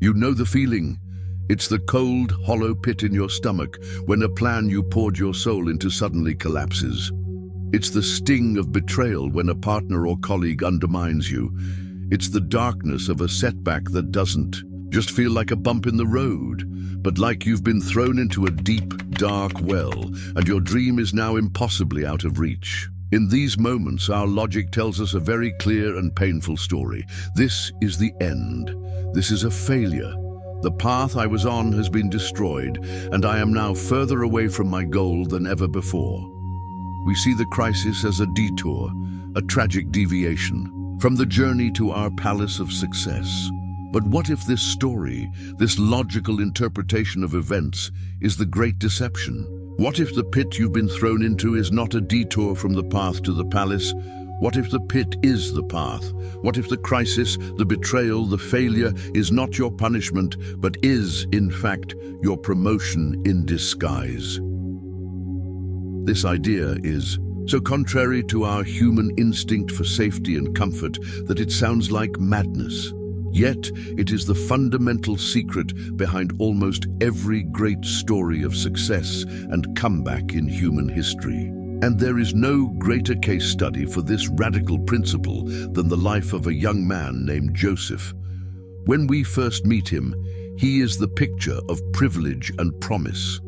You know the feeling. It's the cold, hollow pit in your stomach when a plan you poured your soul into suddenly collapses. It's the sting of betrayal when a partner or colleague undermines you. It's the darkness of a setback that doesn't just feel like a bump in the road, but like you've been thrown into a deep, dark well, and your dream is now impossibly out of reach. In these moments, our logic tells us a very clear and painful story. This is the end. This is a failure. The path I was on has been destroyed, and I am now further away from my goal than ever before. We see the crisis as a detour, a tragic deviation from the journey to our palace of success. But what if this story, this logical interpretation of events, is the great deception? What if the pit you've been thrown into is not a detour from the path to the palace? What if the pit is the path? What if the crisis, the betrayal, the failure is not your punishment, but is, in fact, your promotion in disguise? This idea is so contrary to our human instinct for safety and comfort that it sounds like madness. Yet, it is the fundamental secret behind almost every great story of success and comeback in human history. And there is no greater case study for this radical principle than the life of a young man named Joseph. When we first meet him, he is the picture of privilege and promise.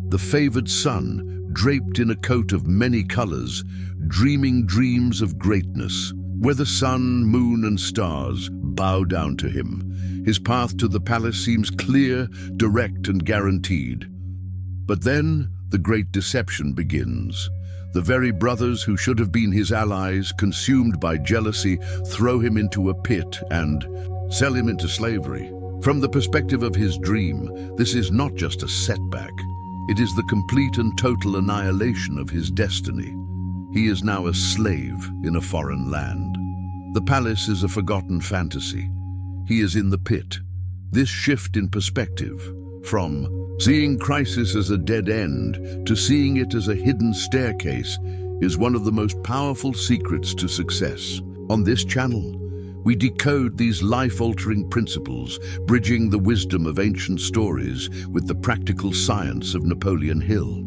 The favored son, draped in a coat of many colors, dreaming dreams of greatness, where the sun, moon, and stars bow down to him. His path to the palace seems clear, direct, and guaranteed. But then, the great deception begins. The very brothers who should have been his allies, consumed by jealousy, throw him into a pit and sell him into slavery. From the perspective of his dream, this is not just a setback. It is the complete and total annihilation of his destiny. He is now a slave in a foreign land. The palace is a forgotten fantasy. He is in the pit. This shift in perspective, from seeing crisis as a dead end to seeing it as a hidden staircase, is one of the most powerful secrets to success. On this channel, we decode these life-altering principles, bridging the wisdom of ancient stories with the practical science of Napoleon Hill.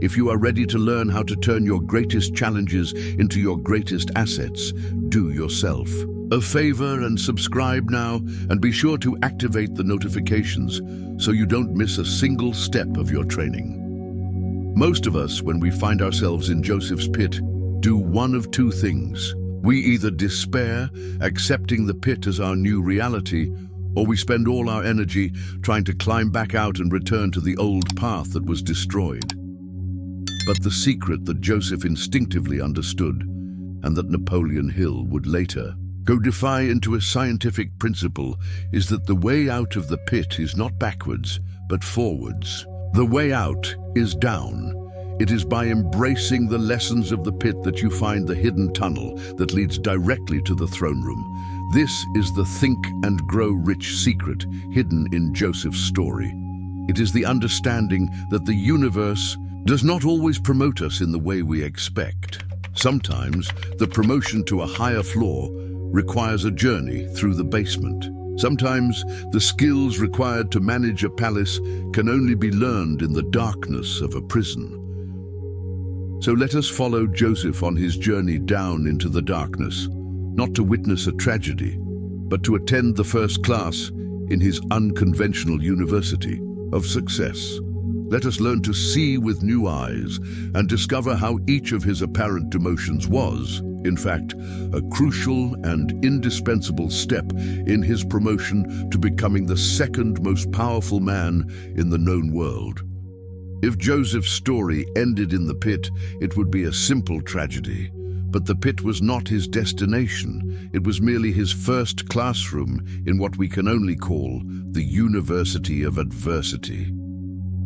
If you are ready to learn how to turn your greatest challenges into your greatest assets, do yourself a favor and subscribe now, and be sure to activate the notifications so you don't miss a single step of your training. Most of us, when we find ourselves in Joseph's pit, do one of two things. We either despair, accepting the pit as our new reality, or we spend all our energy trying to climb back out and return to the old path that was destroyed. But the secret that Joseph instinctively understood, and that Napoleon Hill would later codify into a scientific principle, is that the way out of the pit is not backwards, but forwards. The way out is down. It is by embracing the lessons of the pit that you find the hidden tunnel that leads directly to the throne room. This is the think and grow rich secret hidden in Joseph's story. It is the understanding that the universe does not always promote us in the way we expect. Sometimes the promotion to a higher floor requires a journey through the basement. Sometimes the skills required to manage a palace can only be learned in the darkness of a prison. So let us follow Joseph on his journey down into the darkness, not to witness a tragedy, but to attend the first class in his unconventional university of success. Let us learn to see with new eyes and discover how each of his apparent demotions was, in fact, a crucial and indispensable step in his promotion to becoming the second most powerful man in the known world. If Joseph's story ended in the pit, it would be a simple tragedy. But the pit was not his destination. It was merely his first classroom in what we can only call the University of Adversity.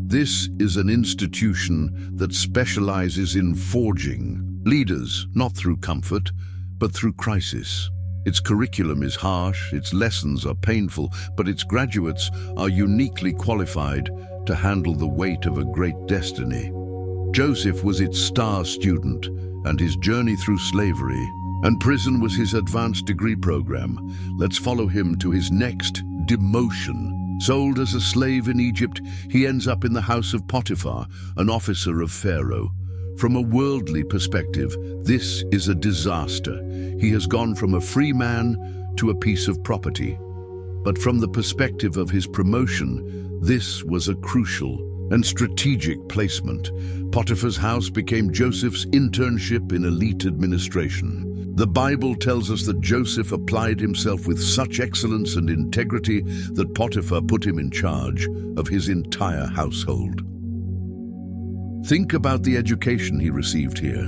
This is an institution that specializes in forging leaders, not through comfort, but through crisis. Its curriculum is harsh, its lessons are painful, but its graduates are uniquely qualified to handle the weight of a great destiny. Joseph was its star student, and his journey through slavery and prison was his advanced degree program. Let's follow him to his next demotion. Sold as a slave in Egypt, he ends up in the house of Potiphar, an officer of Pharaoh. From a worldly perspective, this is a disaster. He has gone from a free man to a piece of property. But from the perspective of his promotion, this was a crucial and strategic placement. Potiphar's house became Joseph's internship in elite administration. The Bible tells us that Joseph applied himself with such excellence and integrity that Potiphar put him in charge of his entire household. Think about the education he received here.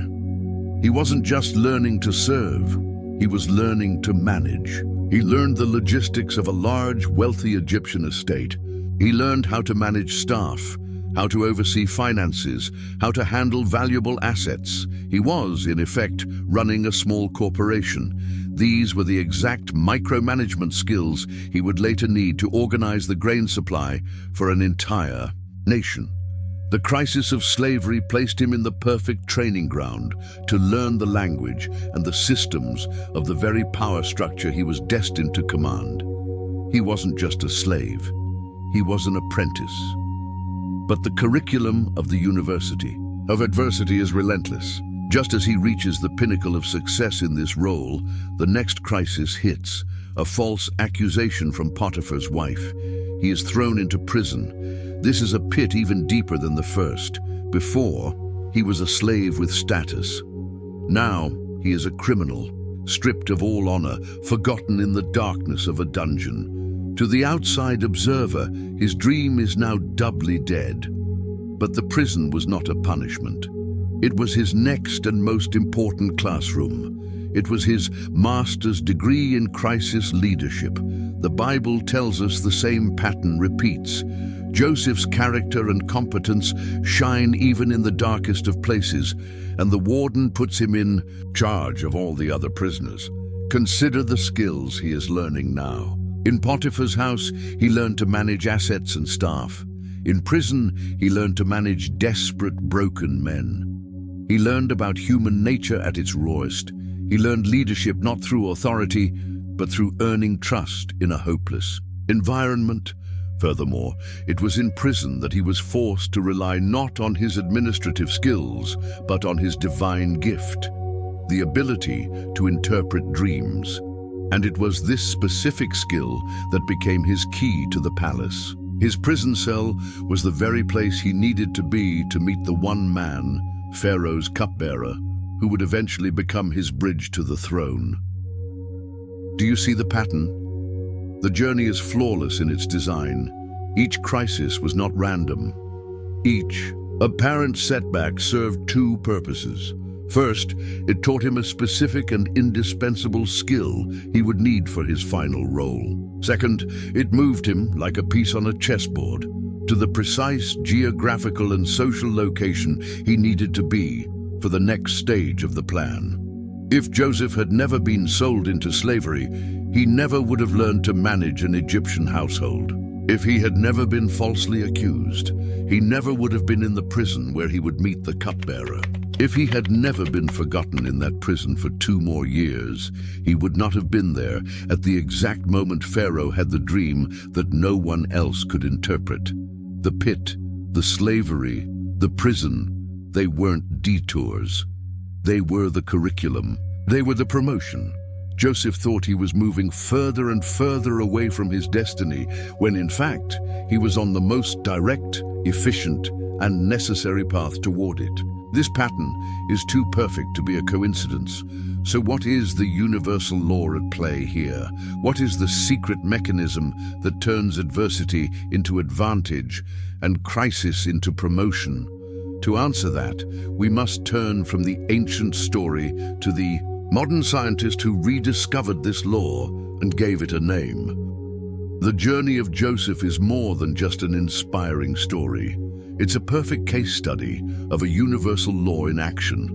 He wasn't just learning to serve, he was learning to manage. He learned the logistics of a large, wealthy Egyptian estate. He learned how to manage staff, how to oversee finances, how to handle valuable assets. He was, in effect, running a small corporation. These were the exact micromanagement skills he would later need to organize the grain supply for an entire nation. The crisis of slavery placed him in the perfect training ground to learn the language and the systems of the very power structure he was destined to command. He wasn't just a slave, he was an apprentice. But the curriculum of the University of Adversity is relentless. Just as he reaches the pinnacle of success in this role, the next crisis hits, a false accusation from Potiphar's wife. He is thrown into prison. This is a pit even deeper than the first. Before, he was a slave with status. Now, he is a criminal, stripped of all honor, forgotten in the darkness of a dungeon. To the outside observer, his dream is now doubly dead. But the prison was not a punishment. It was his next and most important classroom. It was his master's degree in crisis leadership. The Bible tells us the same pattern repeats. Joseph's character and competence shine even in the darkest of places, and the warden puts him in charge of all the other prisoners. Consider the skills he is learning now. In Potiphar's house, he learned to manage assets and staff. In prison, he learned to manage desperate, broken men. He learned about human nature at its rawest. He learned leadership not through authority, but through earning trust in a hopeless environment. Furthermore, it was in prison that he was forced to rely not on his administrative skills, but on his divine gift, the ability to interpret dreams. And it was this specific skill that became his key to the palace. His prison cell was the very place he needed to be to meet the one man, Pharaoh's cupbearer, who would eventually become his bridge to the throne. Do you see the pattern? The journey is flawless in its design. Each crisis was not random. Each apparent setback served two purposes. First, it taught him a specific and indispensable skill he would need for his final role. Second, it moved him, like a piece on a chessboard, to the precise geographical and social location he needed to be for the next stage of the plan. If Joseph had never been sold into slavery, he never would have learned to manage an Egyptian household. If he had never been falsely accused, he never would have been in the prison where he would meet the cupbearer. If he had never been forgotten in that prison for 2 more years, he would not have been there at the exact moment Pharaoh had the dream that no one else could interpret. The pit, the slavery, the prison, they weren't detours. They were the curriculum. They were the promotion. Joseph thought he was moving further and further away from his destiny, when in fact, he was on the most direct, efficient, and necessary path toward it. This pattern is too perfect to be a coincidence. So what is the universal law at play here? What is the secret mechanism that turns adversity into advantage and crisis into promotion? To answer that, we must turn from the ancient story to the modern scientist who rediscovered this law and gave it a name. The journey of Joseph is more than just an inspiring story. It's a perfect case study of a universal law in action,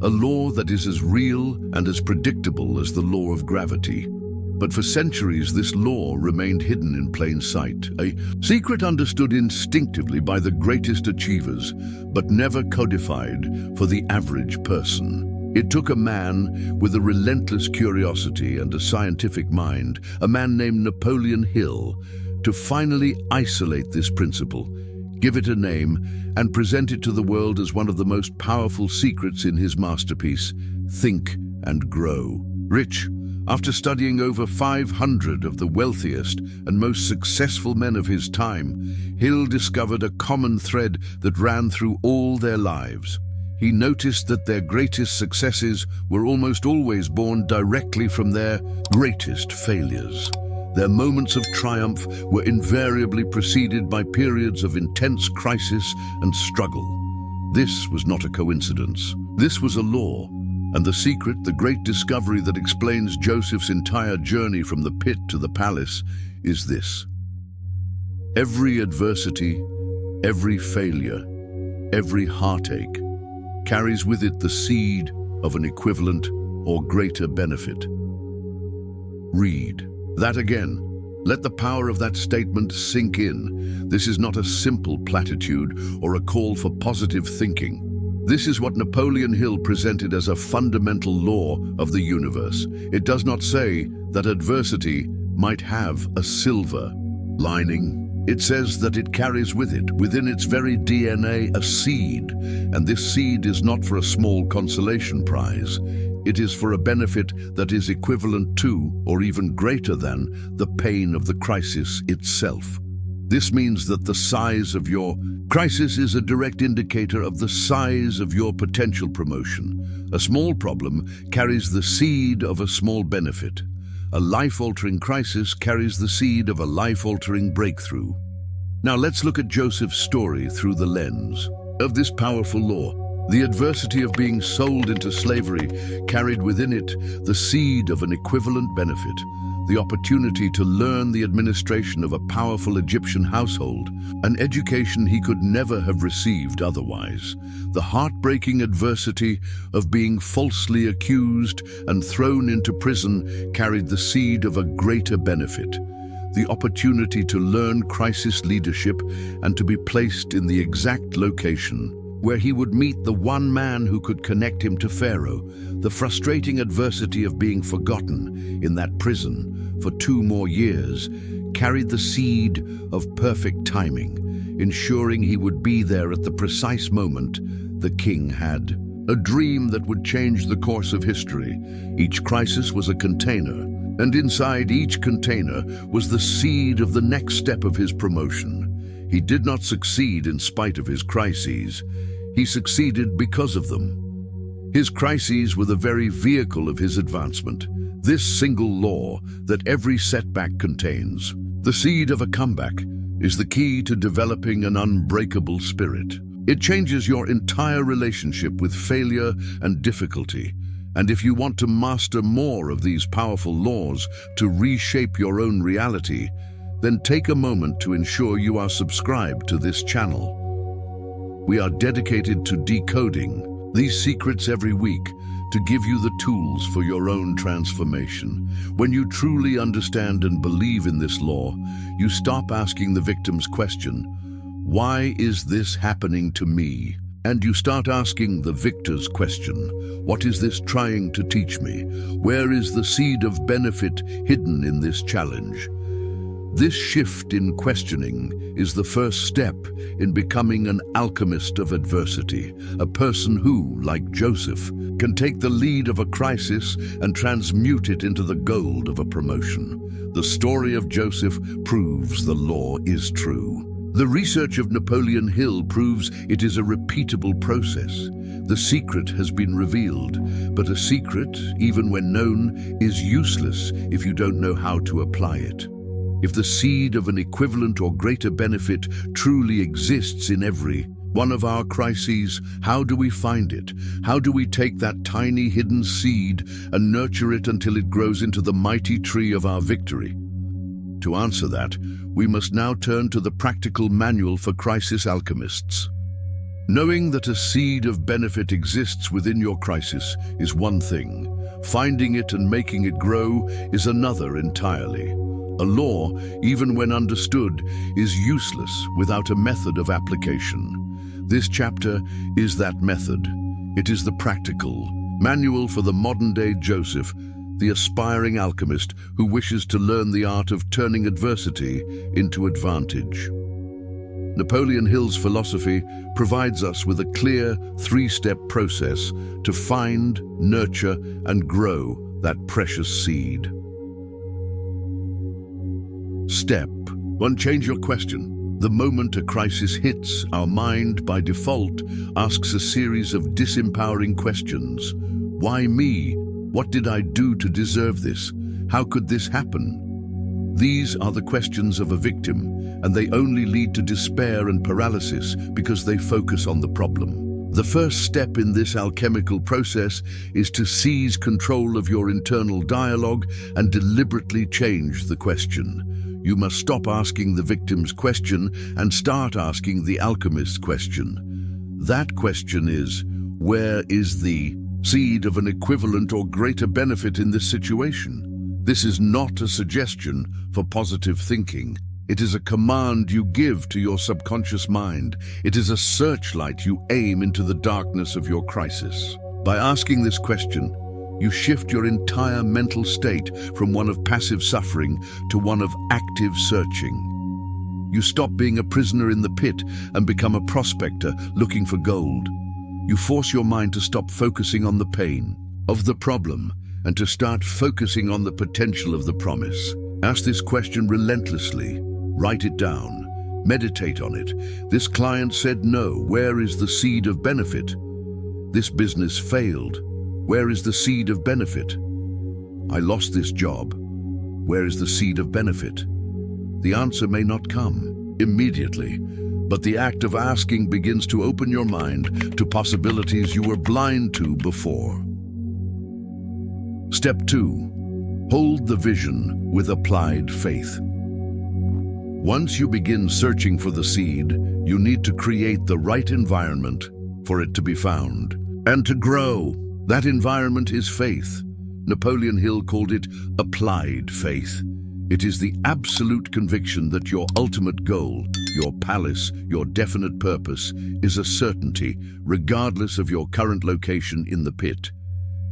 a law that is as real and as predictable as the law of gravity. But for centuries, this law remained hidden in plain sight, a secret understood instinctively by the greatest achievers, but never codified for the average person. It took a man with a relentless curiosity and a scientific mind, a man named Napoleon Hill, to finally isolate this principle, give it a name, and present it to the world as one of the most powerful secrets in his masterpiece, Think and Grow. Rich, after studying over 500 of the wealthiest and most successful men of his time, Hill discovered a common thread that ran through all their lives. He noticed that their greatest successes were almost always born directly from their greatest failures. Their moments of triumph were invariably preceded by periods of intense crisis and struggle. This was not a coincidence. This was a law. And the secret, the great discovery that explains Joseph's entire journey from the pit to the palace, is this. Every adversity, every failure, every heartache carries with it the seed of an equivalent or greater benefit. Read that again. Let the power of that statement sink in. This is not a simple platitude or a call for positive thinking. This is what Napoleon Hill presented as a fundamental law of the universe. It does not say that adversity might have a silver lining. It says that it carries with it, within its very DNA, a seed. And this seed is not for a small consolation prize. It is for a benefit that is equivalent to, or even greater than, the pain of the crisis itself. This means that the size of your crisis is a direct indicator of the size of your potential promotion. A small problem carries the seed of a small benefit. A life-altering crisis carries the seed of a life-altering breakthrough. Now let's look at Joseph's story through the lens of this powerful law. The adversity of being sold into slavery carried within it the seed of an equivalent benefit. The opportunity to learn the administration of a powerful Egyptian household, an education he could never have received otherwise. The heartbreaking adversity of being falsely accused and thrown into prison carried the seed of a greater benefit. The opportunity to learn crisis leadership and to be placed in the exact location where he would meet the one man who could connect him to Pharaoh. The frustrating adversity of being forgotten in that prison for 2 more years carried the seed of perfect timing, ensuring he would be there at the precise moment the king had. A dream that would change the course of history. Each crisis was a container, and inside each container was the seed of the next step of his promotion. He did not succeed in spite of his crises. He succeeded because of them. His crises were the very vehicle of his advancement. This single law that every setback contains, the seed of a comeback, is the key to developing an unbreakable spirit. It changes your entire relationship with failure and difficulty. And if you want to master more of these powerful laws to reshape your own reality, then take a moment to ensure you are subscribed to this channel. We are dedicated to decoding these secrets every week to give you the tools for your own transformation. When you truly understand and believe in this law, you stop asking the victim's question, "Why is this happening to me?" And you start asking the victor's question, "What is this trying to teach me? Where is the seed of benefit hidden in this challenge?" This shift in questioning is the first step in becoming an alchemist of adversity, a person who, like Joseph, can take the lead of a crisis and transmute it into the gold of a promotion. The story of Joseph proves the law is true. The research of Napoleon Hill proves it is a repeatable process. The secret has been revealed, but a secret, even when known, is useless if you don't know how to apply it. If the seed of an equivalent or greater benefit truly exists in every one of our crises, how do we find it? How do we take that tiny hidden seed and nurture it until it grows into the mighty tree of our victory? To answer that, we must now turn to the practical manual for crisis alchemists. Knowing that a seed of benefit exists within your crisis is one thing. Finding it and making it grow is another entirely. A law, even when understood, is useless without a method of application. This chapter is that method. It is the practical, Manual for the modern-day Joseph, the aspiring alchemist who wishes to learn the art of turning adversity into advantage. Napoleon Hill's philosophy provides us with a clear three-step process to find, nurture, and grow that precious seed. Step 1. Change your question. The moment a crisis hits, our mind, by default, asks a series of disempowering questions. Why me? What did I do to deserve this? How could this happen? These are the questions of a victim, and they only lead to despair and paralysis because they focus on the problem. The first step in this alchemical process is to seize control of your internal dialogue and deliberately change the question. You must stop asking the victim's question and start asking the alchemist's question. That question is, where is the seed of an equivalent or greater benefit in this situation? This is not a suggestion for positive thinking. It is a command you give to your subconscious mind. It is a searchlight you aim into the darkness of your crisis. By asking this question, you shift your entire mental state from one of passive suffering to one of active searching. You stop being a prisoner in the pit and become a prospector looking for gold. You force your mind to stop focusing on the pain of the problem and to start focusing on the potential of the promise. Ask this question relentlessly. Write it down. Meditate on it. This client said no. Where is the seed of benefit? This business failed. Where is the seed of benefit? I lost this job. Where is the seed of benefit? The answer may not come immediately, but the act of asking begins to open your mind to possibilities you were blind to before. Step 2. Hold the vision with applied faith. Once you begin searching for the seed, you need to create the right environment for it to be found and to grow. That environment is faith. Napoleon Hill called it applied faith. It is the absolute conviction that your ultimate goal, your palace, your definite purpose, is a certainty, regardless of your current location in the pit.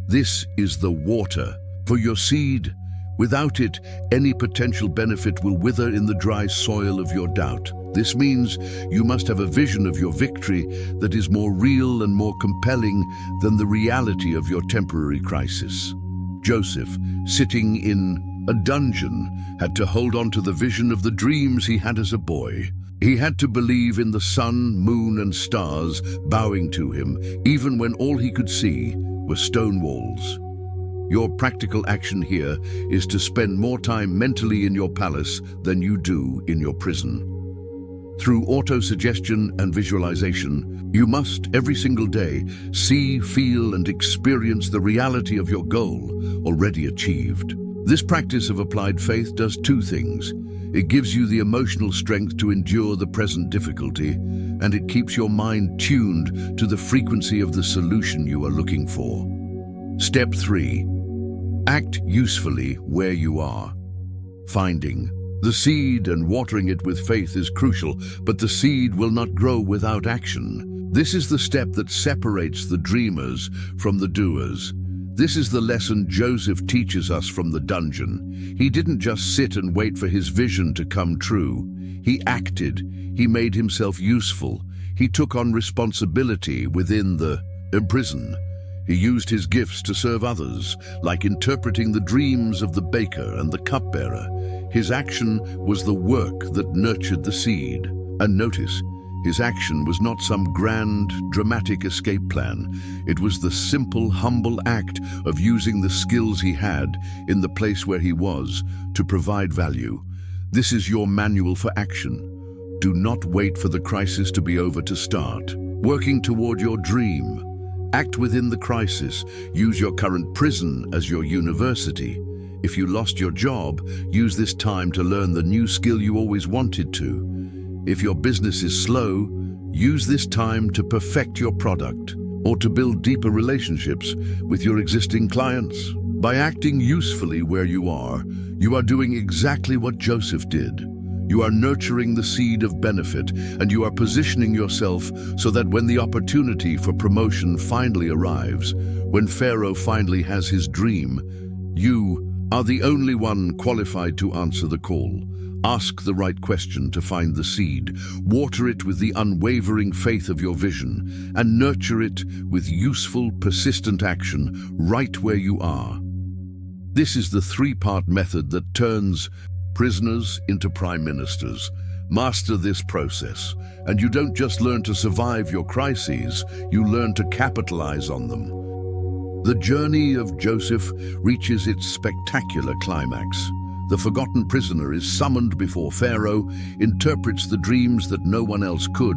This is the water for your seed. Without it, any potential benefit will wither in the dry soil of your doubt. This means you must have a vision of your victory that is more real and more compelling than the reality of your temporary crisis. Joseph, sitting in a dungeon, had to hold on to the vision of the dreams he had as a boy. He had to believe in the sun, moon, and stars bowing to him, even when all he could see were stone walls. Your practical action here is to spend more time mentally in your palace than you do in your prison. Through auto-suggestion and visualization, you must, every single day, see, feel, and experience the reality of your goal already achieved. This practice of applied faith does two things. It gives you the emotional strength to endure the present difficulty, and it keeps your mind tuned to the frequency of the solution you are looking for. Step 3. Act usefully where you are. Finding the seed and watering it with faith is crucial, but the seed will not grow without action. This is the step that separates the dreamers from the doers. This is the lesson Joseph teaches us from the dungeon. He didn't just sit and wait for his vision to come true. He acted. He made himself useful. He took on responsibility within the prison. He used his gifts to serve others, like interpreting the dreams of the baker and the cupbearer. His action was the work that nurtured the seed. And notice, his action was not some grand, dramatic escape plan. It was the simple, humble act of using the skills he had in the place where he was to provide value. This is your manual for action. Do not wait for the crisis to be over to start. Working toward your dream. Act within the crisis. Use your current prison as your university. If you lost your job, use this time to learn the new skill you always wanted to. If your business is slow, use this time to perfect your product or to build deeper relationships with your existing clients. By acting usefully where you are doing exactly what Joseph did. You are nurturing the seed of benefit, and you are positioning yourself so that when the opportunity for promotion finally arrives, when Pharaoh finally has his dream, you are the only one qualified to answer the call. Ask the right question to find the seed, water it with the unwavering faith of your vision, and nurture it with useful, persistent action right where you are. This is the three-part method that turns prisoners into prime ministers. Master this process, and you don't just learn to survive your crises, you learn to capitalize on them. The journey of Joseph reaches its spectacular climax. The forgotten prisoner is summoned before Pharaoh, interprets the dreams that no one else could,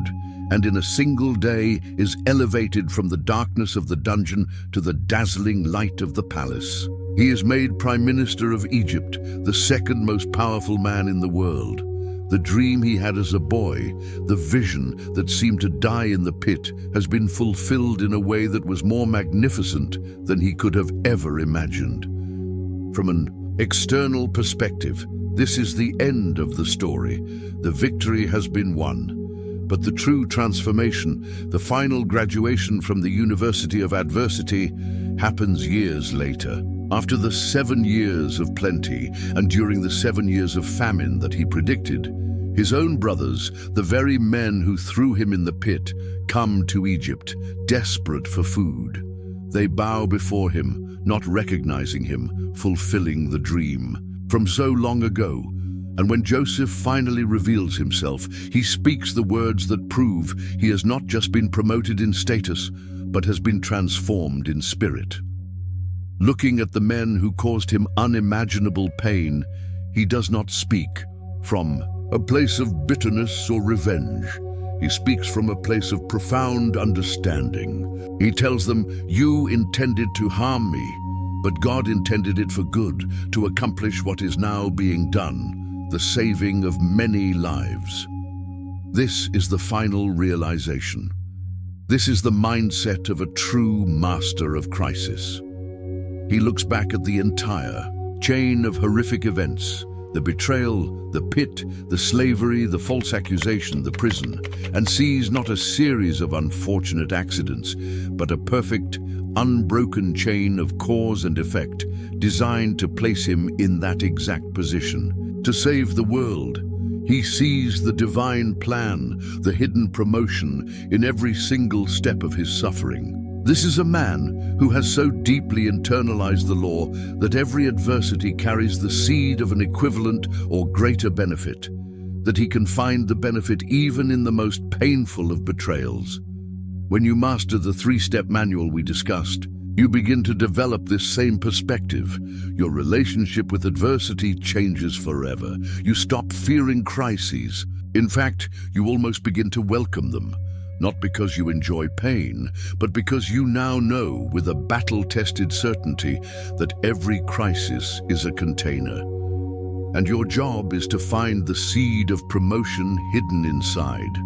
and in a single day is elevated from the darkness of the dungeon to the dazzling light of the palace. He is made Prime Minister of Egypt, the second most powerful man in the world. The dream he had as a boy, the vision that seemed to die in the pit, has been fulfilled in a way that was more magnificent than he could have ever imagined. From an external perspective, this is the end of the story. The victory has been won. But the true transformation, the final graduation from the University of Adversity, happens years later. After the 7 years of plenty and during the 7 years of famine that he predicted, his own brothers, the very men who threw him in the pit, come to Egypt, desperate for food. They bow before him, not recognizing him, fulfilling the dream from so long ago. And when Joseph finally reveals himself, he speaks the words that prove he has not just been promoted in status, but has been transformed in spirit. Looking at the men who caused him unimaginable pain, he does not speak from a place of bitterness or revenge. He speaks from a place of profound understanding. He tells them, "You intended to harm me, but God intended it for good, to accomplish what is now being done, the saving of many lives." This is the final realization. This is the mindset of a true master of crisis. He looks back at the entire chain of horrific events, the betrayal, the pit, the slavery, the false accusation, the prison, and sees not a series of unfortunate accidents, but a perfect, unbroken chain of cause and effect designed to place him in that exact position. To save the world, he sees the divine plan, the hidden promotion in every single step of his suffering. This is a man who has so deeply internalized the law that every adversity carries the seed of an equivalent or greater benefit, that he can find the benefit even in the most painful of betrayals. When you master the three-step manual we discussed, you begin to develop this same perspective. Your relationship with adversity changes forever. You stop fearing crises. In fact, you almost begin to welcome them. Not because you enjoy pain, but because you now know with a battle-tested certainty that every crisis is a container. And your job is to find the seed of promotion hidden inside.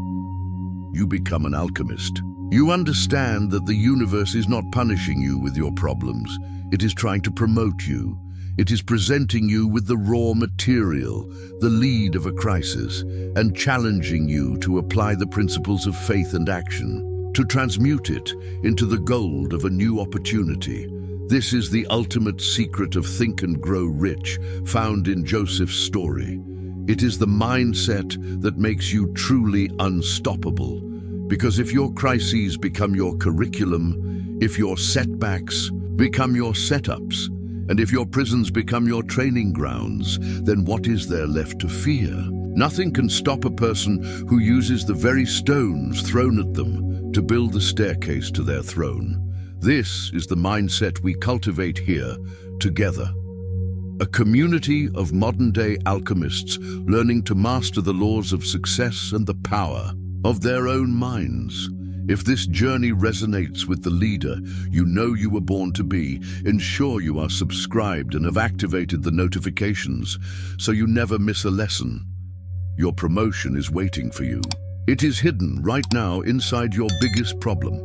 You become an alchemist. You understand that the universe is not punishing you with your problems. It is trying to promote you. It is presenting you with the raw material, the lead of a crisis, and challenging you to apply the principles of faith and action, to transmute it into the gold of a new opportunity. This is the ultimate secret of Think and Grow Rich, found in Joseph's story. It is the mindset that makes you truly unstoppable. Because if your crises become your curriculum, if your setbacks become your setups, and if your prisons become your training grounds, then what is there left to fear? Nothing can stop a person who uses the very stones thrown at them to build the staircase to their throne. This is the mindset we cultivate here together. A community of modern-day alchemists learning to master the laws of success and the power of their own minds. If this journey resonates with the leader you know you were born to be, ensure you are subscribed and have activated the notifications so you never miss a lesson. Your promotion is waiting for you. It is hidden right now inside your biggest problem.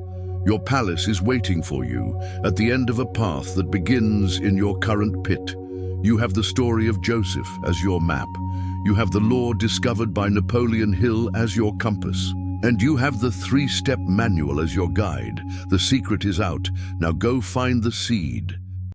Your palace is waiting for you at the end of a path that begins in your current pit. You have the story of Joseph as your map. You have the law discovered by Napoleon Hill as your compass. And you have the 3-step manual as your guide. The secret is out. Now go find the seed.